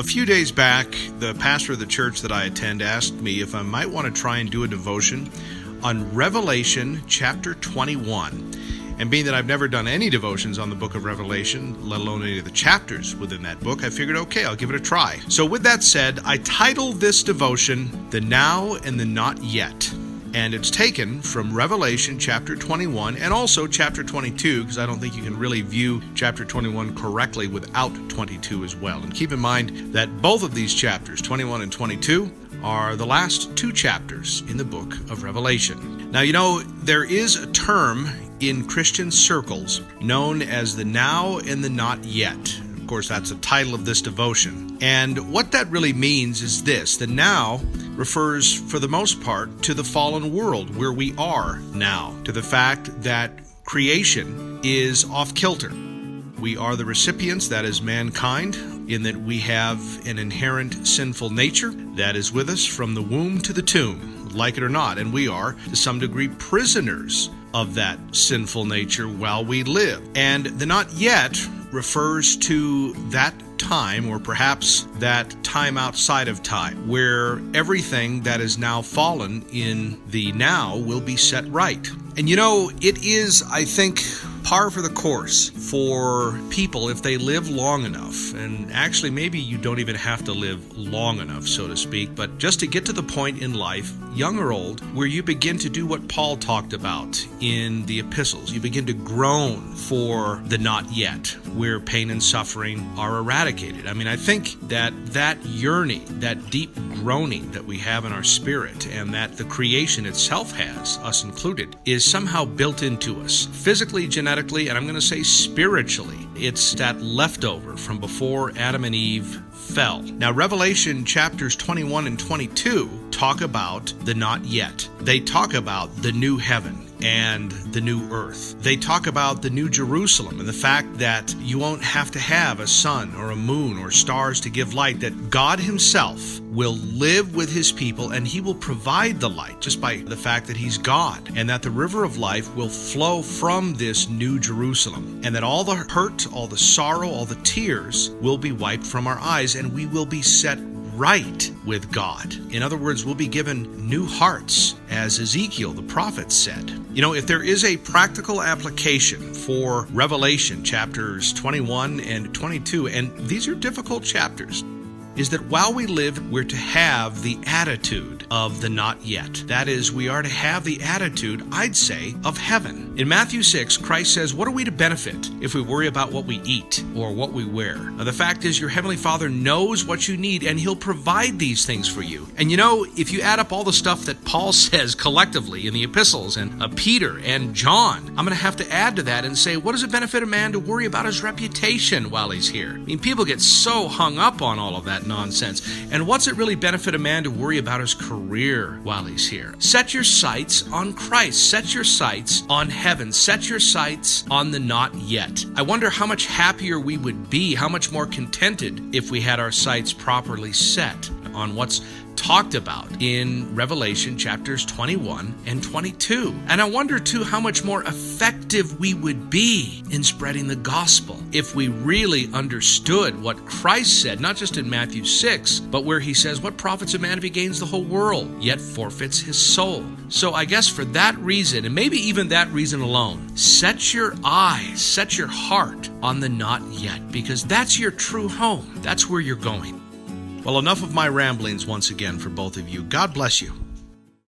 A few days back, the pastor of the church that I attend asked me if I might want to try and do a devotion on Revelation chapter 21. And being that I've never done any devotions on the book of Revelation, let alone any of the chapters within that book, I figured, okay, I'll give it a try. So with that said, I titled this devotion, The Now and the Not Yet. And it's taken from Revelation chapter 21 and also chapter 22, because I don't think you can really view chapter 21 correctly without 22 as well. And keep in mind that both of these chapters, 21 and 22, are the last two chapters in the book of Revelation. Now, you know, there is a term in Christian circles known as the now and the not yet. Of course, that's the title of this devotion. And what that really means is this. The now refers, for the most part, to the fallen world where we are now, to the fact that creation is off kilter. We are the recipients, that is mankind, in that we have an inherent sinful nature that is with us from the womb to the tomb, like it or not. And we are, to some degree, prisoners of that sinful nature while we live. And the not yet refers to that time, or perhaps that time outside of time, where everything that is now fallen in the now will be set right. And you know, it is, I think, par for the course for people if they live long enough, and actually maybe you don't even have to live long enough, so to speak, but just to get to the point in life, young or old, where you begin to do what Paul talked about in the epistles. You begin to groan for the not yet, where pain and suffering are eradicated. I mean, I think that yearning, that deep groaning that we have in our spirit, and that the creation itself has, us included, is somehow built into us, physically, genetically, and I'm going to say spiritually. It's that leftover from before Adam and Eve fell. Now, Revelation chapters 21 and 22 talk about the not yet. They talk about the new heaven and the new earth. They talk about the new Jerusalem and the fact that you won't have to have a sun or a moon or stars to give light, that God himself will live with his people and he will provide the light just by the fact that he's God, and that the river of life will flow from this new Jerusalem, and that all the hurt, all the sorrow, all the tears will be wiped from our eyes, and we will be set right with God. In other words, we'll be given new hearts, as Ezekiel the prophet said. You know, if there is a practical application for Revelation chapters 21 and 22, and these are difficult chapters, is that while we live, we're to have the attitude of the not yet. That is, we are to have the attitude, I'd say, of heaven. In Matthew 6, Christ says, what are we to benefit if we worry about what we eat or what we wear? Now, the fact is, your Heavenly Father knows what you need, and He'll provide these things for you. And you know, if you add up all the stuff that Paul says collectively in the epistles, and Peter and John, I'm going to have to add to that and say, what does it benefit a man to worry about his reputation while he's here? I mean, people get so hung up on all of that nonsense. And what's it really benefit a man to worry about his career while he's here? Set your sights on Christ. Set your sights on heaven. Set your sights on the not yet. I wonder how much happier we would be, how much more contented if we had our sights properly set on what's talked about in Revelation chapters 21 and 22. And I wonder too how much more effective we would be in spreading the gospel if we really understood what Christ said, not just in Matthew 6, but where he says, what profits a man if he gains the whole world, yet forfeits his soul? So I guess for that reason, and maybe even that reason alone, set your eyes, set your heart on the not yet, because that's your true home. That's where you're going. Well, enough of my ramblings once again for both of you. God bless you.